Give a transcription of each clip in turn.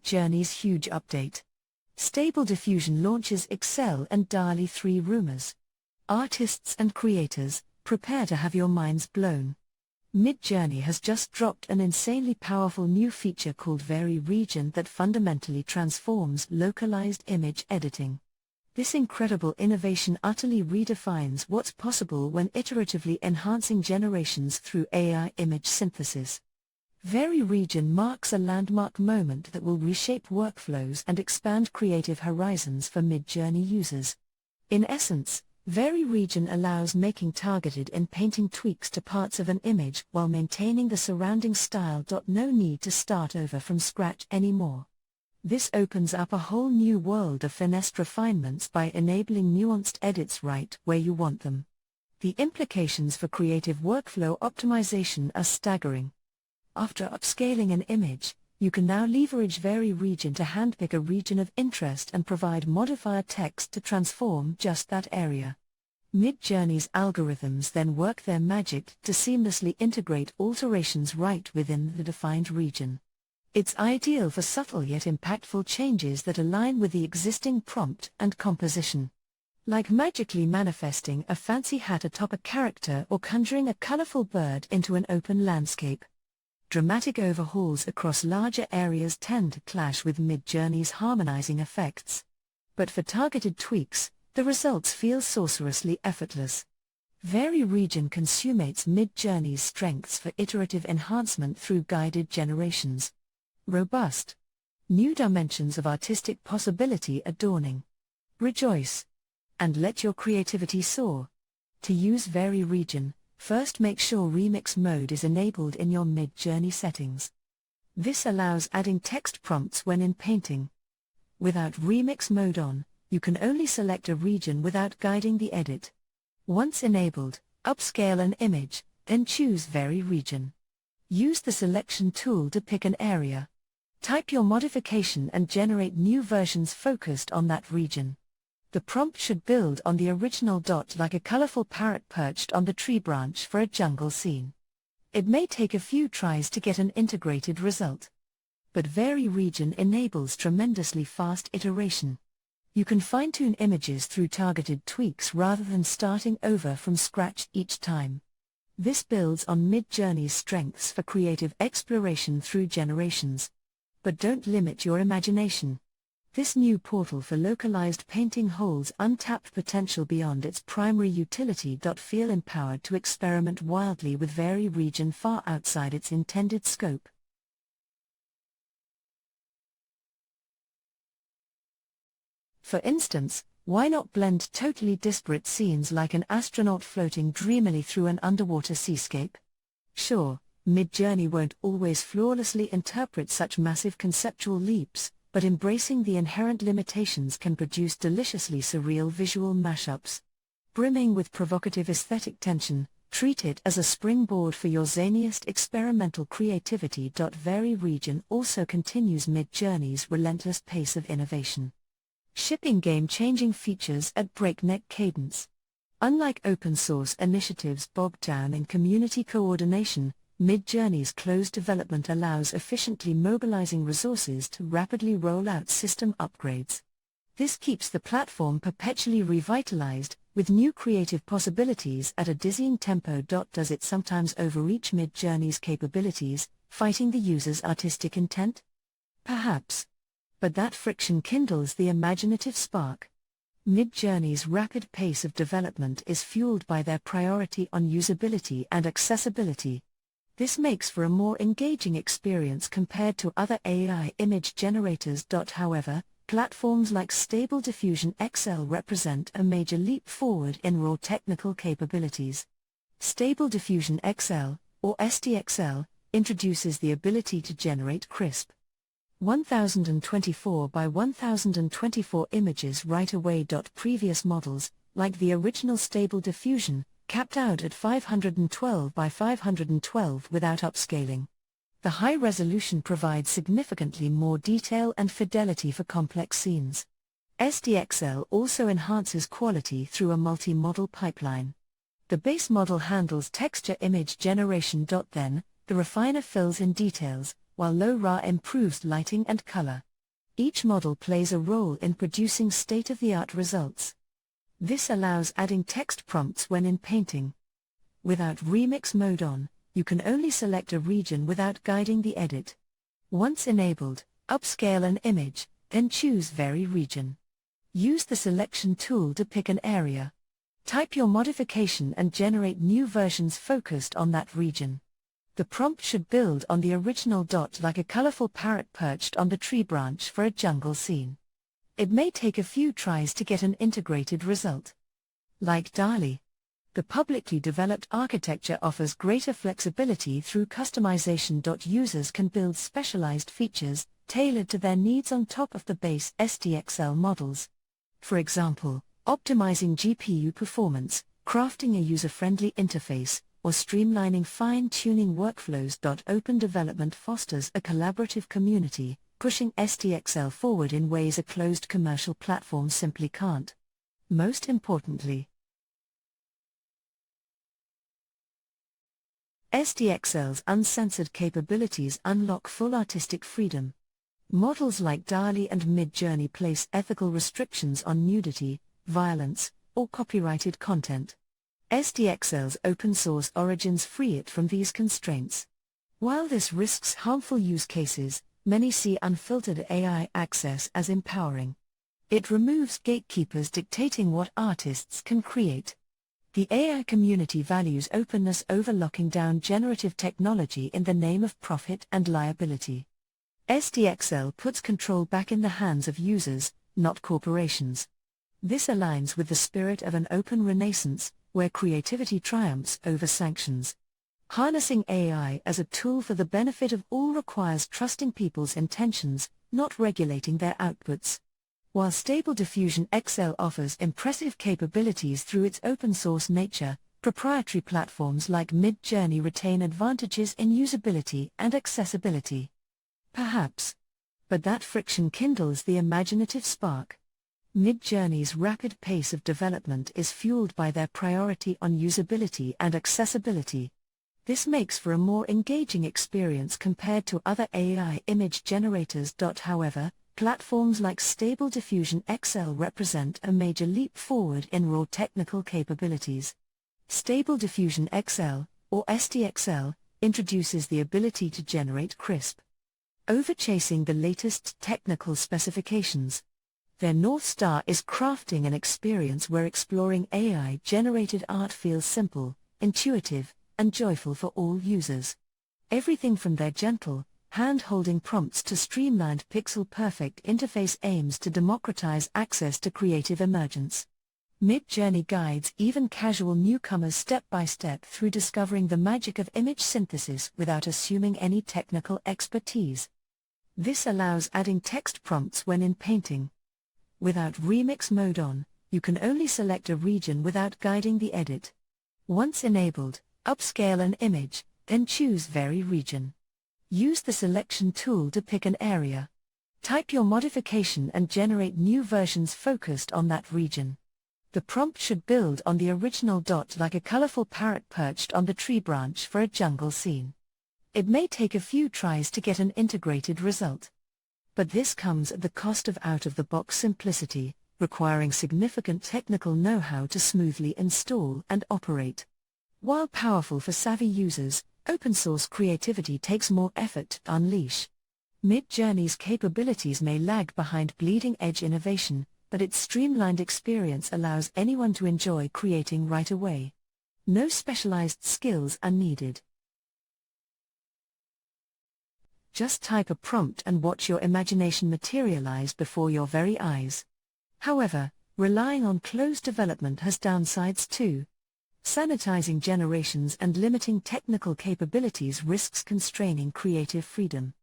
Midjourney's huge update. Stable Diffusion launches Excel and dall-e 3 rumors. Artists and creators, prepare to have your minds blown. Midjourney has just dropped an insanely powerful new feature called Vary Region that fundamentally transforms localized image editing. This incredible innovation utterly redefines what's possible when iteratively enhancing generations through AI image synthesis. Vary Region marks a landmark moment that will reshape workflows and expand creative horizons for Midjourney users. In essence, Vary Region allows making targeted Inpainting tweaks to parts of an image while maintaining the surrounding style. No need to start over from scratch anymore. This opens up a whole new world of finessed refinements by enabling nuanced edits right where you want them. The implications for creative workflow optimization are staggering. After upscaling an image, you can now leverage Vary Region to handpick a region of interest and provide modifier text to transform just that area. Midjourney's algorithms then work their magic to seamlessly integrate alterations right within the defined region. It's ideal for subtle yet impactful changes that align with the existing prompt and composition. Like magically manifesting a fancy hat atop a character or conjuring a colorful bird into an open landscape. Dramatic overhauls across larger areas tend to clash with Midjourney's harmonizing effects. But for targeted tweaks, the results feel sorcerously effortless. Vary Region consummates Midjourney's strengths for iterative enhancement through guided generations. Robust. New dimensions of artistic possibility are dawning. Rejoice. And let your creativity soar. To use Vary Region, first make sure Remix mode is enabled in your Midjourney settings. This allows adding text prompts when in painting. Without Remix mode on, you can only select a region without guiding the edit. Once enabled, upscale an image, then choose Vary Region. Use the selection tool to pick an area. Type your modification and generate new versions focused on that region. The prompt should build on the original like a colorful parrot perched on the tree branch for a jungle scene. It may take a few tries to get an integrated result. But Vary Region enables tremendously fast iteration. You can fine-tune images through targeted tweaks rather than starting over from scratch each time. This builds on Midjourney's strengths for creative exploration through generations. But don't limit your imagination. This new portal for localized painting holds untapped potential beyond its primary utility. Feel empowered to experiment wildly with Vary Region far outside its intended scope. For instance, why not blend totally disparate scenes like an astronaut floating dreamily through an underwater seascape? Sure, Midjourney won't always flawlessly interpret such massive conceptual leaps, but embracing the inherent limitations can produce deliciously surreal visual mashups. Brimming with provocative aesthetic tension, treat it as a springboard for your zaniest experimental creativity. Vary Region also continues Midjourney's relentless pace of innovation. Shipping game-changing features at breakneck cadence. Unlike open-source initiatives bogged down in community coordination, Midjourney's closed development allows efficiently mobilizing resources to rapidly roll out system upgrades. This keeps the platform perpetually revitalized, with new creative possibilities at a dizzying tempo. Does it sometimes overreach Midjourney's capabilities, fighting the user's artistic intent? Perhaps. But that friction kindles the imaginative spark. Midjourney's rapid pace of development is fueled by their priority on usability and accessibility. This makes for a more engaging experience compared to other AI image generators. However, platforms like Stable Diffusion XL represent a major leap forward in raw technical capabilities. Stable Diffusion XL, or SDXL, introduces the ability to generate crisp 1024 by 1024 images right away. Previous models, like the original Stable Diffusion, capped out at 512 by 512 without upscaling. The high resolution provides significantly more detail and fidelity for complex scenes. SDXL also enhances quality through a multi-model pipeline. The base model handles texture image generation. Then, the refiner fills in details, while low-RA improves lighting and color. Each model plays a role in producing state-of-the-art results. This allows adding text prompts when in painting. Without remix mode on, you can only select a region without guiding the edit. Once enabled, upscale an image, then choose Vary Region. Use the selection tool to pick an area. Type your modification and generate new versions focused on that region. The prompt should build on the original dot like a colorful parrot perched on the tree branch for a jungle scene. It may take a few tries to get an integrated result. Like dall-e, the publicly developed architecture offers greater flexibility through customization. Users can build specialized features, tailored to their needs on top of the base SDXL models. For example, optimizing GPU performance, crafting a user-friendly interface, or streamlining fine-tuning workflows. Open development fosters a collaborative community, pushing SDXL forward in ways a closed commercial platform simply can't. Most importantly, SDXL's uncensored capabilities unlock full artistic freedom. Models like dall-e and Midjourney place ethical restrictions on nudity, violence, or copyrighted content. SDXL's open-source origins free it from these constraints. While this risks harmful use cases, many see unfiltered AI access as empowering. It removes gatekeepers dictating what artists can create. The AI community values openness over locking down generative technology in the name of profit and liability. SDXL puts control back in the hands of users, not corporations. This aligns with the spirit of an open renaissance, where creativity triumphs over sanctions. Harnessing AI as a tool for the benefit of all requires trusting people's intentions, not regulating their outputs. While Stable Diffusion XL offers impressive capabilities through its open-source nature, proprietary platforms like Midjourney retain advantages in usability and accessibility. Perhaps. But that friction kindles the imaginative spark. Midjourney's rapid pace of development is fueled by their priority on usability and accessibility. This makes for a more engaging experience compared to other AI image generators. However, platforms like Stable Diffusion XL represent a major leap forward in raw technical capabilities. Stable Diffusion XL, or SDXL, introduces the ability to generate crisp, overchasing the latest technical specifications. Their North Star is crafting an experience where exploring AI-generated art feels simple, intuitive, and joyful for all users. Everything from their gentle, hand-holding prompts to streamlined pixel-perfect interface aims to democratize access to creative emergence. Midjourney guides even casual newcomers step-by-step through discovering the magic of image synthesis without assuming any technical expertise. This allows adding text prompts when in painting. Without remix mode on, you can only select a region without guiding the edit. Once enabled, upscale an image, then choose Vary Region. Use the selection tool to pick an area. Type your modification and generate new versions focused on that region. The prompt should build on the original dot like a colorful parrot perched on the tree branch for a jungle scene. It may take a few tries to get an integrated result. But this comes at the cost of out-of-the-box simplicity, requiring significant technical know-how to smoothly install and operate. While powerful for savvy users, open-source creativity takes more effort to unleash. Midjourney's capabilities may lag behind bleeding-edge innovation, but its streamlined experience allows anyone to enjoy creating right away. No specialized skills are needed. Just type a prompt and watch your imagination materialize before your very eyes. However, relying on closed development has downsides too. Sanitizing generations and limiting technical capabilities risks constraining creative freedom.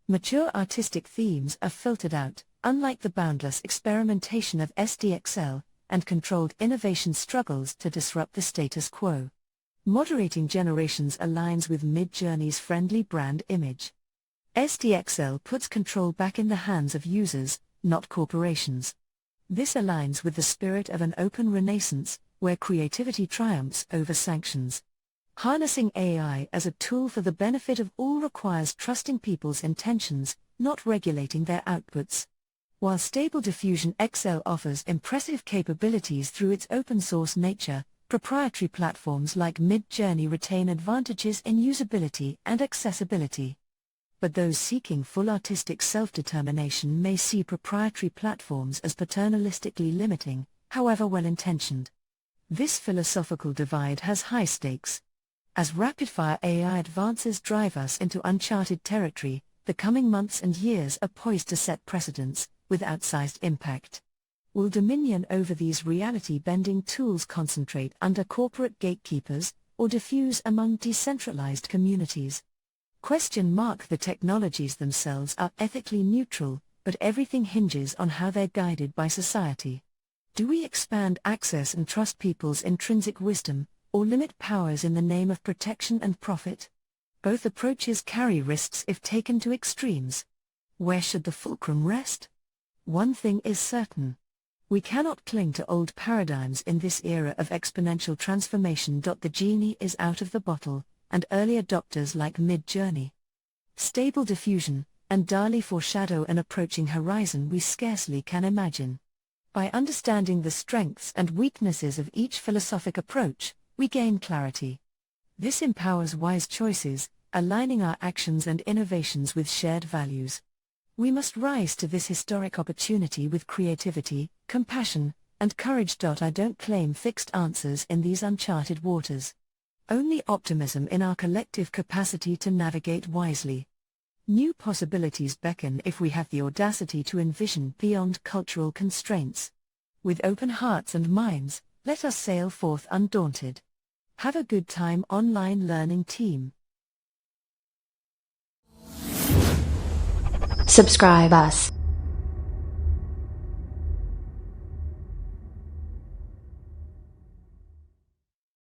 Mature artistic themes are filtered out, unlike the boundless experimentation of SDXL, and controlled innovation struggles to disrupt the status quo. Moderating generations aligns with Midjourney's friendly brand image. SDXL puts control back in the hands of users, not corporations. This aligns with the spirit of an open renaissance, where creativity triumphs over sanctions. Harnessing AI as a tool for the benefit of all requires trusting people's intentions, not regulating their outputs. While Stable Diffusion XL offers impressive capabilities through its open-source nature, proprietary platforms like Midjourney retain advantages in usability and accessibility. But those seeking full artistic self-determination may see proprietary platforms as paternalistically limiting, however well-intentioned. This philosophical divide has high stakes. As rapid-fire AI advances drive us into uncharted territory, the coming months and years are poised to set precedents, with outsized impact. Will dominion over these reality-bending tools concentrate under corporate gatekeepers, or diffuse among decentralized communities? The technologies themselves are ethically neutral, but everything hinges on how they're guided by society. Do we expand access and trust people's intrinsic wisdom, or limit powers in the name of protection and profit? Both approaches carry risks if taken to extremes. Where should the fulcrum rest? One thing is certain. We cannot cling to old paradigms in this era of exponential transformation. The genie is out of the bottle, and early adopters like Midjourney, Stable Diffusion, and dall-e foreshadow an approaching horizon we scarcely can imagine. By understanding the strengths and weaknesses of each philosophic approach, we gain clarity. This empowers wise choices, aligning our actions and innovations with shared values. We must rise to this historic opportunity with creativity, compassion, and courage. I don't claim fixed answers in these uncharted waters. Only optimism in our collective capacity to navigate wisely. New possibilities beckon if we have the audacity to envision beyond cultural constraints. With open hearts and minds, let us sail forth undaunted. Have a good time, online learning team. Subscribe us.